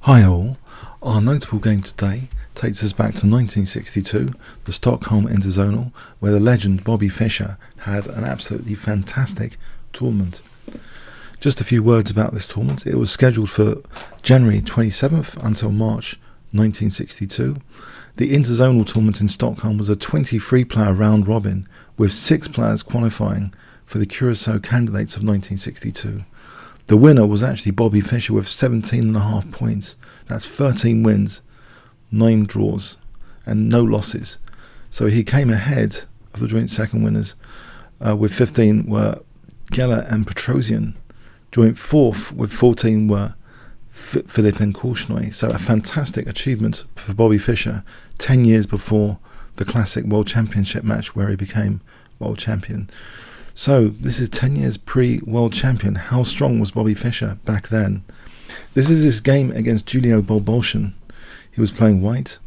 Hi all, our notable game today takes us back to 1962, the Stockholm Interzonal, where the legend Bobby Fischer had an absolutely fantastic tournament. Just a few words about this tournament. It was scheduled for January 27th until March 1962. The Interzonal tournament in Stockholm was a 23-player round robin with 6 players qualifying for the Curacao candidates of 1962. The winner was actually Bobby Fischer with 17.5 points. That's 13 wins, 9 draws, and no losses. So he came ahead of the joint second winners with 15 were Geller and Petrosian. Joint fourth with 14 were Philipp and Korchnoi. So a fantastic achievement for Bobby Fischer 10 years before the classic World Championship match where he became World Champion. So this is 10 years pre-World Champion. How strong was Bobby Fischer back then? This is his game against Julio Bolbochan. He was playing white.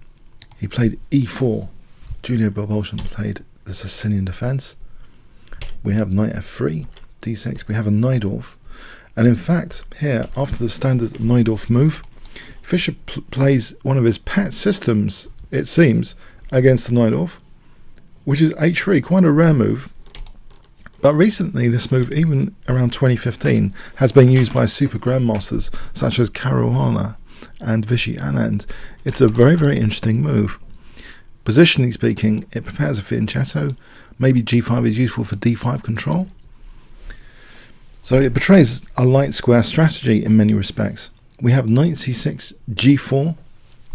He played e4. Julio Bolbochan played the Sicilian defense. We have knight f3, d6. We have a Najdorf. And in fact, here, after the standard Najdorf move, Fischer plays one of his pet systems, it seems, against the Najdorf, which is h3, quite a rare move. But recently, this move, even around 2015, has been used by super grandmasters such as Caruana and Vichy Anand. It's a very, very interesting move. Positionally speaking, it prepares a fianchetto. Maybe g5 is useful for d5 control. So it portrays a light square strategy in many respects. We have knight c6, g4.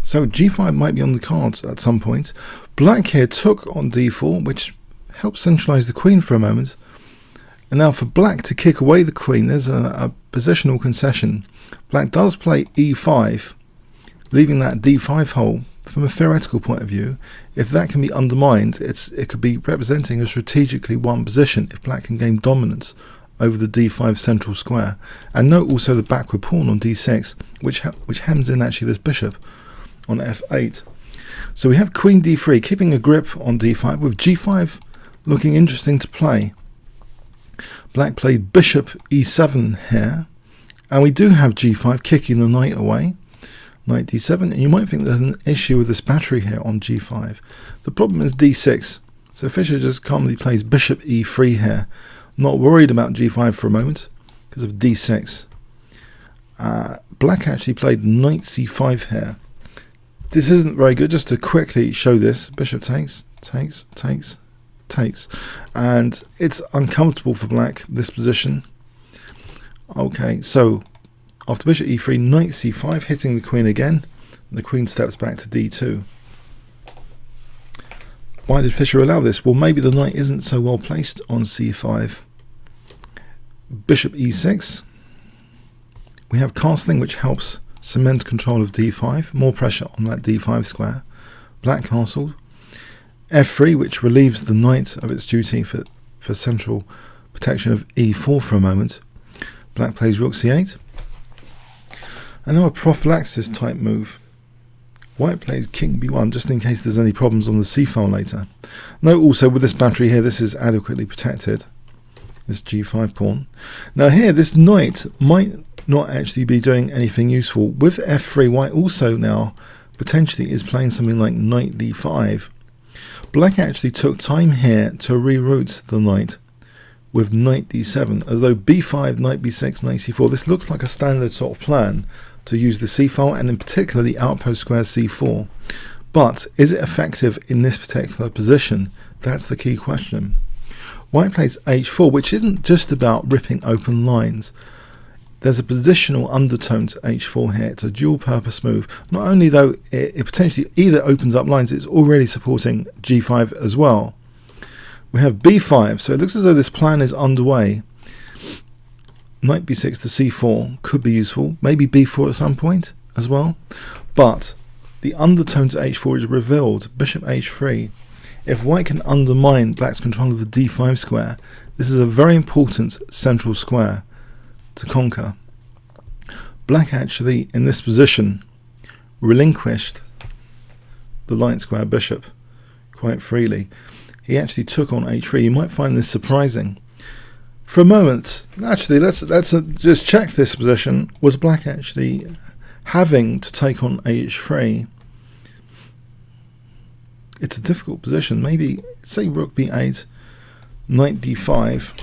So g5 might be on the cards at some point. Black here took on d4, which helps centralize the queen for a moment. And now for black to kick away the queen, there's a positional concession. Black does play e5, leaving that d5 hole. From a theoretical point of view, if that can be undermined, it could be representing a strategically won position if black can gain dominance over the d5 central square. And note also the backward pawn on d6, which hems in actually this bishop on f8. So we have queen d3, keeping a grip on d5, with g5 looking interesting to play. Black played bishop e7 here, and we do have g5 kicking the knight away, knight d7, and you might think there's an issue with this battery here on g5. The problem is d6, so Fischer just calmly plays bishop e3 here, not worried about g5 for a moment because of d6. Black actually played knight c5 here. This isn't very good. Just to quickly show this, bishop takes, and it's uncomfortable for black, this position. Okay, so after bishop e3, knight c5, hitting the queen again, and the queen steps back to d2. Why did Fischer allow this? Well, maybe the knight isn't so well placed on c5. Bishop e6. We have castling, which helps cement control of d5, more pressure on that d5 square. Black castled. f3, which relieves the knight of its duty for central protection of e4 for a moment. Black plays rook c8. And now a prophylaxis type move. White plays king b1, just in case there's any problems on the c file later. Note also with this battery here, this is adequately protected, this g5 pawn. Now here, this knight might not actually be doing anything useful. With f3, white also now potentially is playing something like knight d5. Black actually took time here to reroute the knight with knight d7, as though b5, knight b6, knight c4. This looks like a standard sort of plan to use the c file, and in particular the outpost square c4. But is it effective in this particular position? That's the key question. White plays h4, which isn't just about ripping open lines. There's a positional undertone to h4 here. It's a dual purpose move. Not only though it potentially either opens up lines, it's already supporting g5 as well. We have b5, so it looks as though this plan is underway. Knight b6 to c4 could be useful, maybe b4 at some point as well. But the undertone to h4 is revealed, bishop h3. If white can undermine black's control of the d5 square, this is a very important central square to conquer. Black actually, in this position, relinquished the light square bishop quite freely. He actually took on h3. You might find this surprising. For a moment, actually, let's just check this position. Was black actually having to take on h3, it's a difficult position. Maybe, say rook b8, knight d5.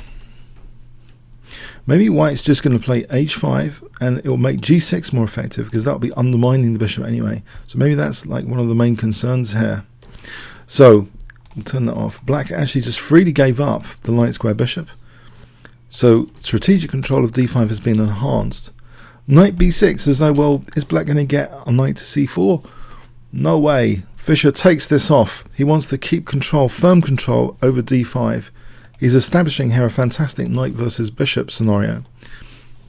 Maybe white's just going to play h5 and it will make g6 more effective, because that will be undermining the bishop anyway. So maybe that's like one of the main concerns here. So we'll turn that off. Black actually just freely gave up the light square bishop. So strategic control of d5 has been enhanced. Knight b6, as though, well, is black going to get a knight to c4? No way. Fischer takes this off. He wants to keep control, firm control over d5. He's establishing here a fantastic knight versus bishop scenario.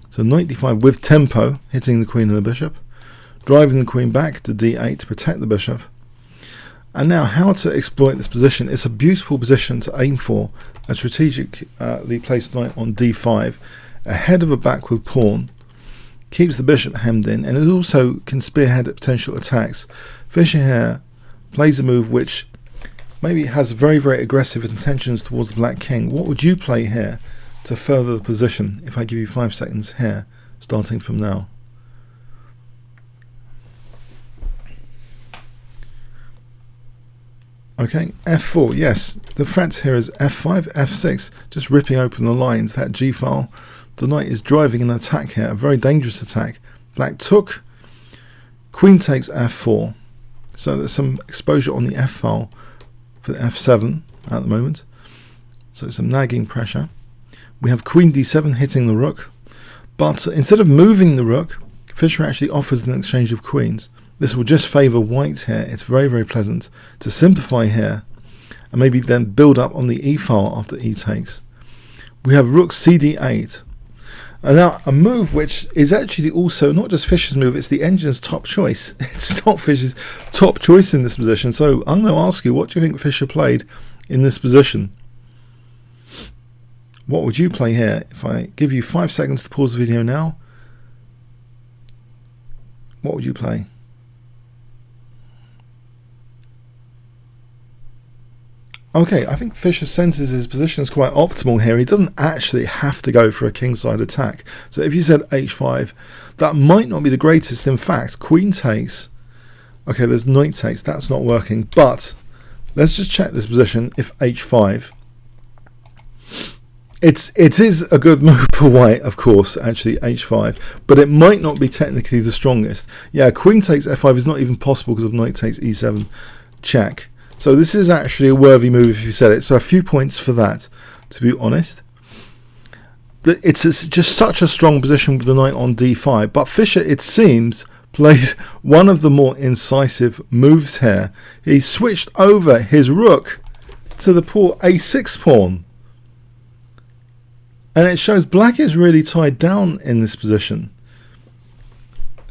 So knight d5 with tempo, hitting the queen and the bishop, driving the queen back to d8 to protect the bishop. And now how to exploit this position. It's a beautiful position to aim for. A strategically placed knight on d5, ahead of a backward pawn, keeps the bishop hemmed in, and it also can spearhead potential attacks. Fischer here plays a move which maybe has very, very aggressive intentions towards the black king. What would you play here to further the position? If I give you 5 seconds here, starting from now. Okay, f4, yes. The threat here is f5, f6, just ripping open the lines, that g file. The knight is driving an attack here, a very dangerous attack. Black took, queen takes f4. So there's some exposure on the f file for the f7 at the moment. So some nagging pressure. We have queen d7 hitting the rook. But instead of moving the rook, Fischer actually offers an exchange of queens. This will just favour white here. It's very, very pleasant to simplify here and maybe then build up on the e file after e takes. We have rook cd8. And now a move which is actually also not just Fischer's move, it's the engine's top choice. It's not Fischer's top choice in this position. So I'm going to ask you, what do you think Fischer played in this position? What would you play here? If I give you 5 seconds to pause the video now, what would you play? Okay, I think Fischer senses his position is quite optimal here. He doesn't actually have to go for a kingside attack. So if you said h5, that might not be the greatest. In fact, queen takes. Okay, there's knight takes. That's not working. But let's just check this position. If h5, it is a good move for white, of course, actually h5. But it might not be technically the strongest. Yeah, queen takes f5 is not even possible because of knight takes e7 check. So this is actually a worthy move if you said it. So a few points for that, to be honest. It's just such a strong position with the knight on d5. But Fischer, it seems, plays one of the more incisive moves here. He switched over his rook to the poor a6 pawn. And it shows black is really tied down in this position.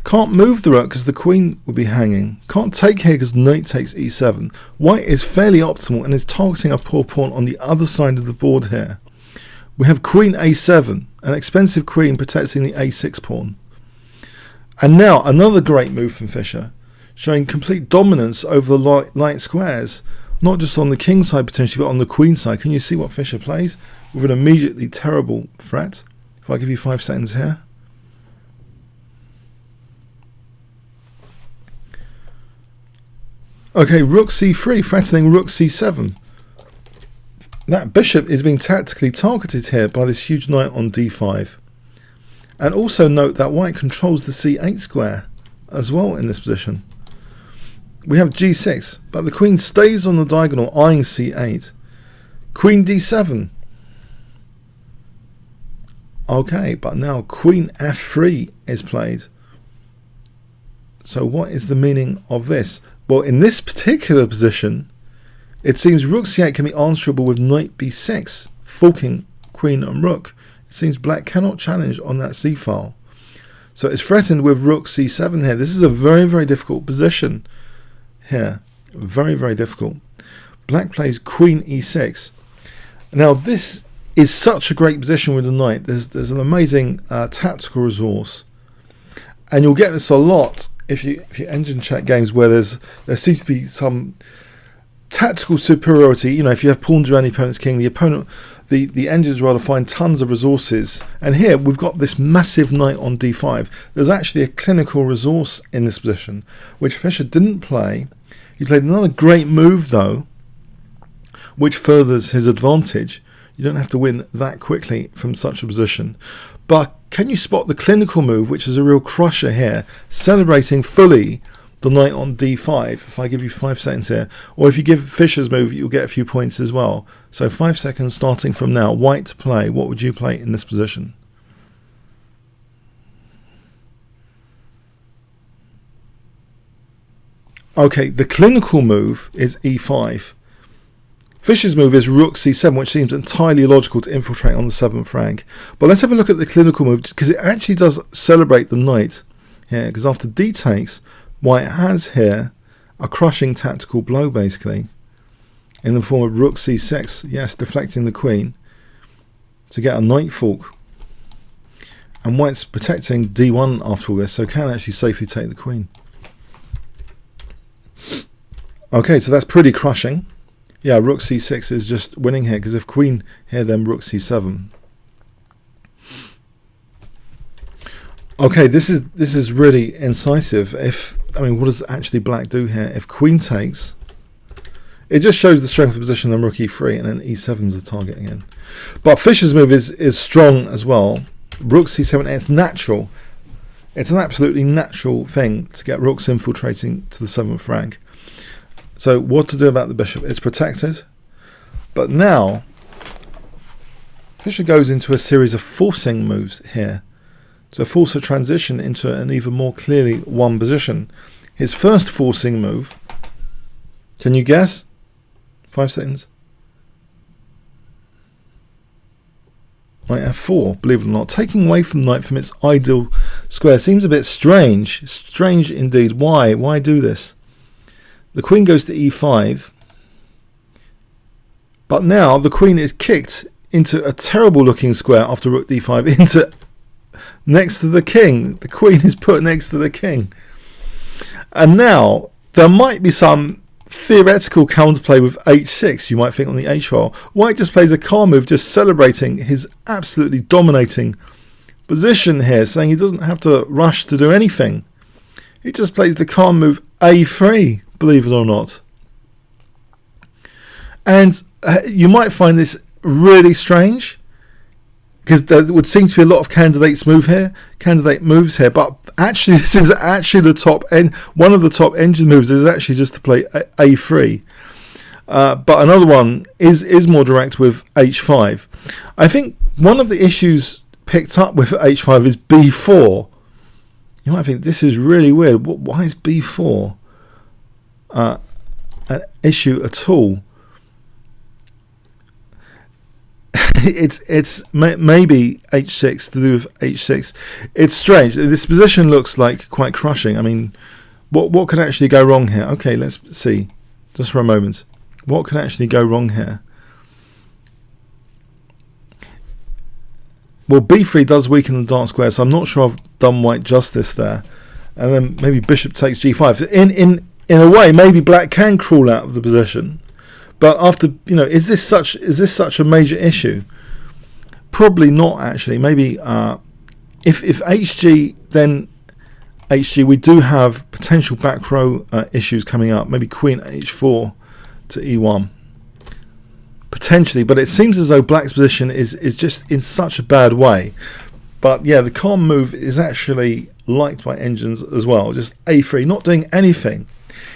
Can't move the rook because the queen will be hanging. Can't take here because knight takes e7. White is fairly optimal and is targeting a poor pawn on the other side of the board here. We have queen a7, an expensive queen protecting the a6 pawn. And now another great move from Fischer, showing complete dominance over the light squares, not just on the king side potentially, but on the queen side. Can you see what Fischer plays? With an immediately terrible threat. If I give you 5 seconds here. Okay, rook c3, threatening rook c7. That bishop is being tactically targeted here by this huge knight on d5. And also note that white controls the c8 square as well in this position. We have g6, but the queen stays on the diagonal eyeing c8. Queen d7. Okay, but now queen f3 is played. So what is the meaning of this? Well, in this particular position, it seems rook c8 can be answerable with knight b6, forking queen and rook. It seems black cannot challenge on that c file. So it's threatened with rook c7 here. This is a very, very difficult position here. Very, very difficult. Black plays queen e6. Now this is such a great position with the knight. There's an amazing tactical resource. And you'll get this a lot if you engine check games where there seems to be some tactical superiority. You know, if you have pawns around the opponent's king, the the engine's rather find tons of resources. And here we've got this massive knight on d5. There's actually a clinical resource in this position, which Fischer didn't play. He played another great move, though, which furthers his advantage. You don't have to win that quickly from such a position. But can you spot the clinical move, which is a real crusher here, celebrating fully the knight on d5? If I give you 5 seconds here, or if you give Fischer's move, you'll get a few points as well. So 5 seconds starting from now. White to play. What would you play in this position? Okay, the clinical move is e5. Fischer's move is rook c7, which seems entirely logical to infiltrate on the 7th rank. But let's have a look at the clinical move, because it actually does celebrate the knight here, because after d takes, white has here a crushing tactical blow, basically, in the form of rook c6, yes, deflecting the queen to get a knight fork. And white's protecting d1 after all this, so can actually safely take the queen. Okay, so that's pretty crushing. Yeah, rook c6 is just winning here, because if queen here, then rook c7. Okay, this is really incisive. What does actually black do here? If queen takes, it just shows the strength of the position, then rook e3, and then e7 is the target again. But Fischer's move is strong as well. Rook c7, it's natural. It's an absolutely natural thing to get rooks infiltrating to the 7th rank. So what to do about the bishop? It's protected. But now, Fischer goes into a series of forcing moves here to force a transition into an even more clearly won position. His first forcing move, can you guess? 5 seconds. Knight f4, believe it or not. Taking away from the knight from its ideal square seems a bit strange. Strange indeed. Why? Why do this? The queen goes to e5, but now the queen is kicked into a terrible looking square after rook d5 into next to the king. The queen is put next to the king. And now there might be some theoretical counterplay with h6, you might think, on the h file. White just plays a car move, just celebrating his absolutely dominating position here, saying he doesn't have to rush to do anything. He just plays the car move a3. Believe it or not. And you might find this really strange, because there would seem to be a lot of candidate moves here, but actually this is actually the top end. One of the top engine moves is actually just to play a3, but another one is more direct with h5. I think one of the issues picked up with h5 is b4. You might think this is really weird. Why is b4 an issue at all? it's maybe h6 to do with h6. It's strange. This position looks like quite crushing. I mean, what could actually go wrong here? Okay, let's see just for a moment. What could actually go wrong here? Well, b3 does weaken the dark square, so I'm not sure I've done white justice there. And then maybe bishop takes g5. In a way, maybe black can crawl out of the position, but after, is this such a major issue? Probably not, actually. Maybe if hg, then hg, we do have potential back row issues coming up. Maybe queen h4 to e1, potentially. But it seems as though black's position is just in such a bad way. But yeah, the calm move is actually liked by engines as well. Just a3, not doing anything.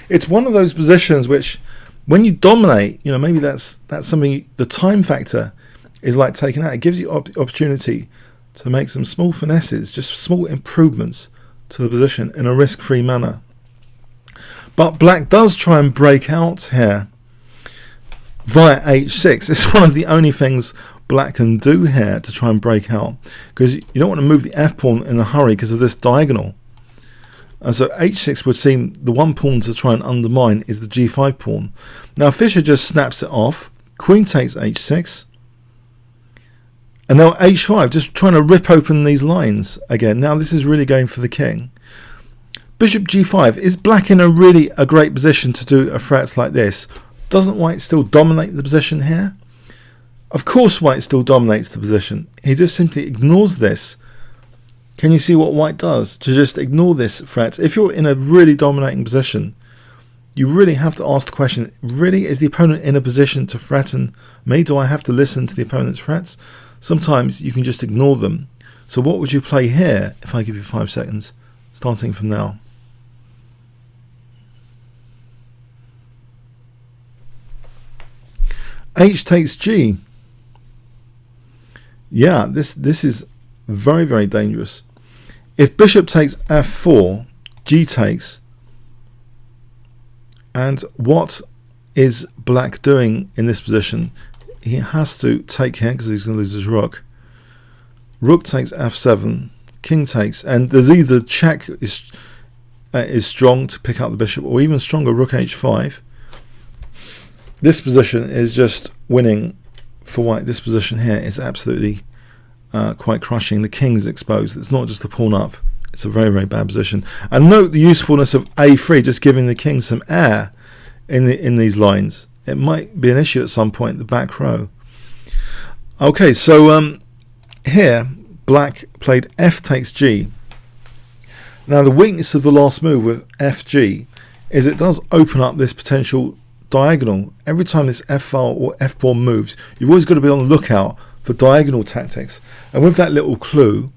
It's one of those positions which, when you dominate, maybe that's something, the time factor is like taken out. It gives you opportunity to make some small finesses, just small improvements to the position in a risk-free manner. But black does try and break out here via h6. It's one of the only things black can do here to try and break out, because you don't want to move the f pawn in a hurry because of this diagonal. And so h6 would seem the one pawn to try and undermine is the g5 pawn. Now Fischer just snaps it off. Queen takes h6. And now h5, just trying to rip open these lines again. Now this is really going for the king. Bishop g5. Is black in a great position to do a threat like this? Doesn't white still dominate the position here? Of course white still dominates the position. He just simply ignores this. Can you see what white does? To just ignore this threat. If you're in a really dominating position, you really have to ask the question, really, is the opponent in a position to threaten me? Do I have to listen to the opponent's threats? Sometimes you can just ignore them. So what would you play here if I give you 5 seconds, starting from now? H takes G. Yeah, this is very, very dangerous. If bishop takes f4, G takes. And what is black doing in this position? He has to take here because he's going to lose his rook. Rook takes f7, king takes, and there's either check is strong to pick up the bishop, or even stronger, rook h5. This position is just winning for white. This position here is absolutely quite crushing. The king is exposed. It's not just the pawn up. It's a very, very bad position. And note the usefulness of a3, just giving the king some air in these lines. It might be an issue at some point in the back row. Okay, so here black played f takes g. Now the weakness of the last move with fg is it does open up this potential diagonal. Every time this f file or f pawn moves, you've always got to be on the lookout for diagonal tactics. And with that little clue,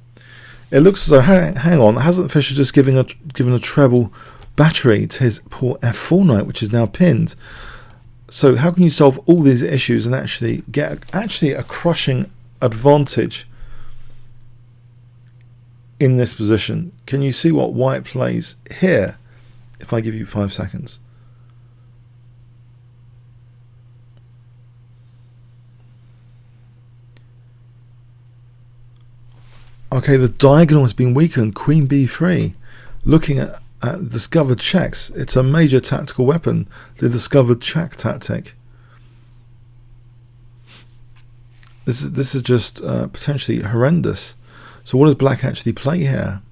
it looks as though, hang on, hasn't Fischer just given a treble battery to his poor f4 knight, which is now pinned? So how can you solve all these issues and actually get a crushing advantage in this position? Can you see what white plays here if I give you 5 seconds? Okay, the diagonal has been weakened. Queen b3. Looking at discovered checks. It's a major tactical weapon, the discovered check tactic. This is just potentially horrendous. So what does black actually play here?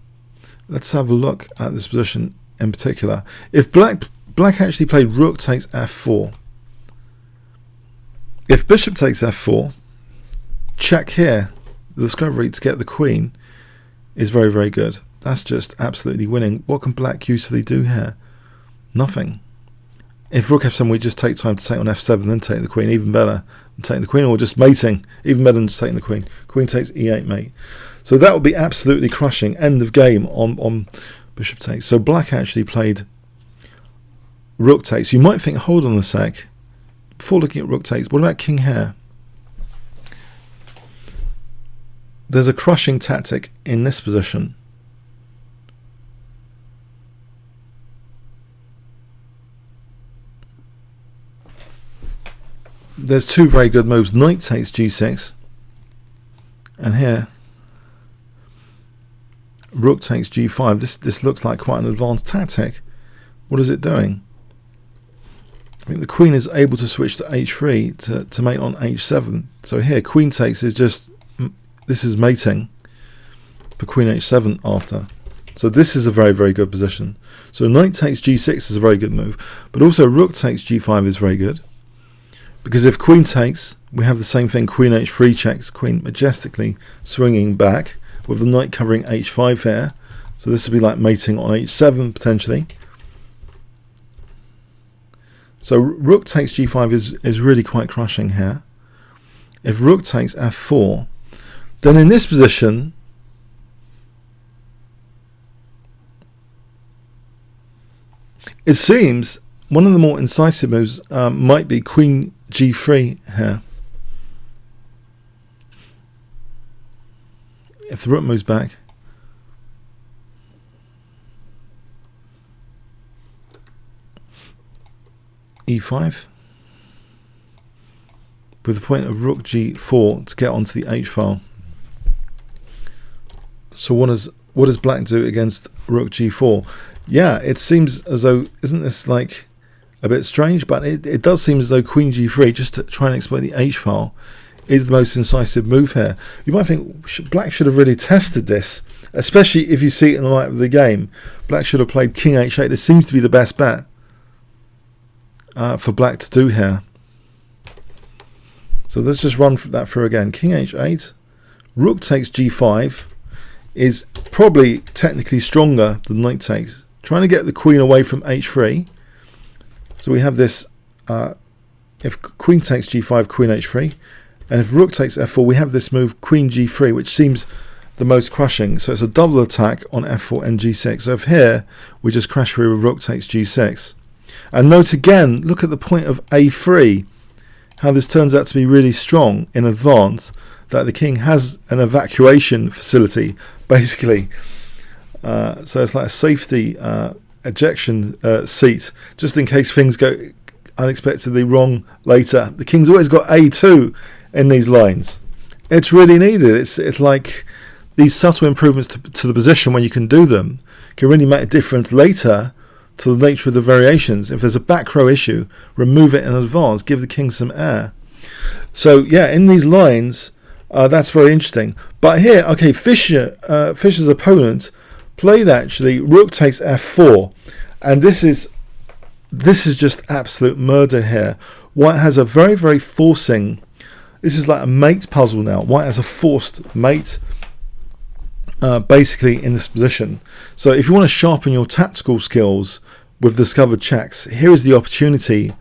Let's have a look at this position in particular. If black actually played rook takes f4. If bishop takes f4, check here. The discovery to get the queen is very, very good. That's just absolutely winning. What can black usefully do here? Nothing. If rook f7, we just take time to take on f7, then take the queen. Even better than taking the queen, or just mating. Even better than just taking the queen. Queen takes e8 mate. So that would be absolutely crushing. End of game on bishop takes. So black actually played rook takes. You might think, hold on a sec. Before looking at rook takes, what about king here? There's a crushing tactic in this position. There's two very good moves. Knight takes g6, and here rook takes g5. This looks like quite an advanced tactic. What is it doing? I mean, the queen is able to switch to h3 to mate on h7. So here queen takes is just, this is mating for queen h7 after. So this is a very, very good position. So knight takes g6 is a very good move, but also rook takes g5 is very good, because if queen takes, we have the same thing. Queen h3 checks, queen majestically swinging back with the knight covering h5 here. So this would be like mating on h7 potentially. So rook takes g5 is really quite crushing here. If rook takes f4, then in this position, it seems one of the more incisive moves might be queen g3 here. If the rook moves back, e5, with the point of rook g4 to get onto the h file. So what does black do against rook g4? Yeah, it seems as though, isn't this like a bit strange? But it does seem as though queen g3, just to try and exploit the h file, is the most incisive move here. You might think black should have really tested this, especially if you see it in the light of the game. Black should have played king h8. This seems to be the best bet for black to do here. So let's just run that through again. King h8, rook takes g5 is probably technically stronger than knight takes. Trying to get the queen away from h3. So we have this, if queen takes g5, queen h3. And if rook takes f4, we have this move, queen g3, which seems the most crushing. So it's a double attack on f4 and g6. So if here, we just crash through with rook takes g6. And note again, look at the point of a3, how this turns out to be really strong in advance, that the king has an evacuation facility, basically. So it's like a safety ejection seat, just in case things go unexpectedly wrong later. The king's always got a2 in these lines. It's really needed. It's like these subtle improvements to the position, when you can do them, can really make a difference later to the nature of the variations. If there's a back row issue, remove it in advance, give the king some air. So yeah, in these lines, that's very interesting. But here, okay, Fischer's opponent played actually rook takes f4, and this is just absolute murder here. White has a very, very forcing. This is like a mate puzzle now. White has a forced mate, basically in this position. So if you want to sharpen your tactical skills with discovered checks, here is the opportunity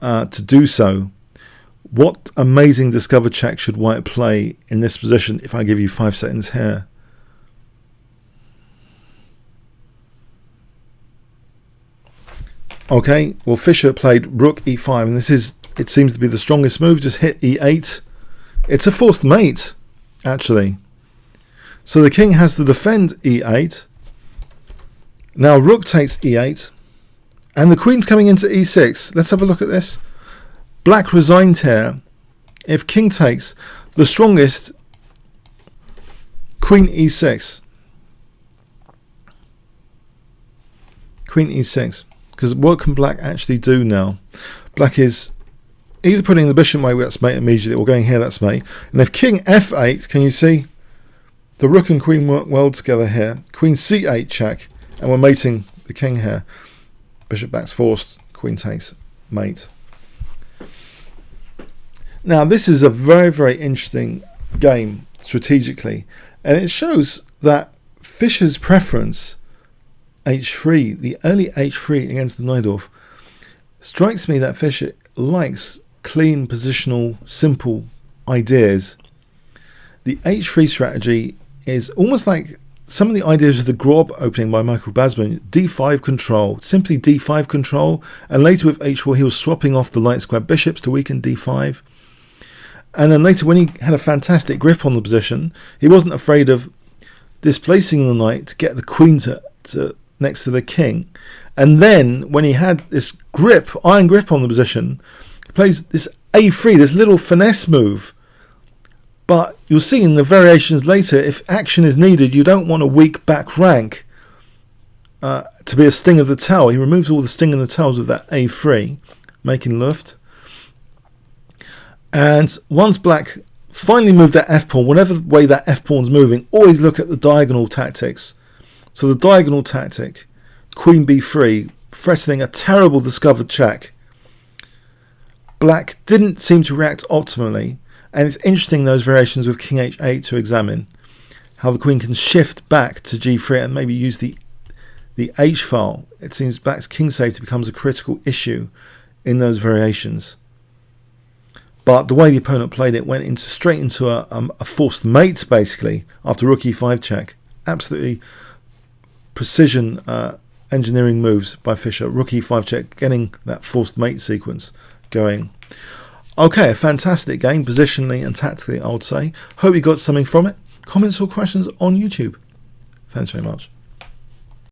to do so. What amazing discovered check should White play in this position if I give you 5 seconds here? Okay, well, Fischer played rook e5, and it seems to be the strongest move. Just hit e8. It's a forced mate, actually. So the king has to defend e8. Now rook takes e8, and the queen's coming into e6. Let's have a look at this. Black resigned here. If king takes, the strongest, queen e6. Queen e6. Because what can black actually do now? Black is either putting the bishop away, that's mate immediately, or going here, that's mate. And if king f8, can you see? The rook and queen work well together here. Queen c8 check, and we're mating the king here. Bishop back's forced, queen takes, mate. Now this is a very, very interesting game strategically, and it shows that Fischer's preference, h3, the early h3 against the Najdorf, strikes me that Fischer likes clean, positional, simple ideas. The h3 strategy is almost like some of the ideas of the Grob opening by Michael Basman. d5 control, simply d5 control, and later with h4 he was swapping off the light square bishops to weaken d5. And then later, when he had a fantastic grip on the position, he wasn't afraid of displacing the knight to get the queen to next to the king. And then when he had this grip, iron grip on the position, he plays this a3, this little finesse move. But you'll see in the variations later, if action is needed, you don't want a weak back rank to be a sting of the towel. He removes all the sting in the towels with that a3, making Luft. And once black finally moved that f-pawn, whatever way that f-pawn's moving, always look at the diagonal tactics. So the diagonal tactic, queen b3, threatening a terrible discovered check. Black didn't seem to react optimally, and it's interesting those variations with king h8 to examine how the queen can shift back to g3 and maybe use the h file. It seems black's king safety becomes a critical issue in those variations. But the way the opponent played it went straight into a forced mate, basically, after rook e5 check. Absolutely precision engineering moves by Fischer. Rook e5 check, getting that forced mate sequence going. Okay, a fantastic game, positionally and tactically, I would say. Hope you got something from it. Comments or questions on YouTube. Thanks very much.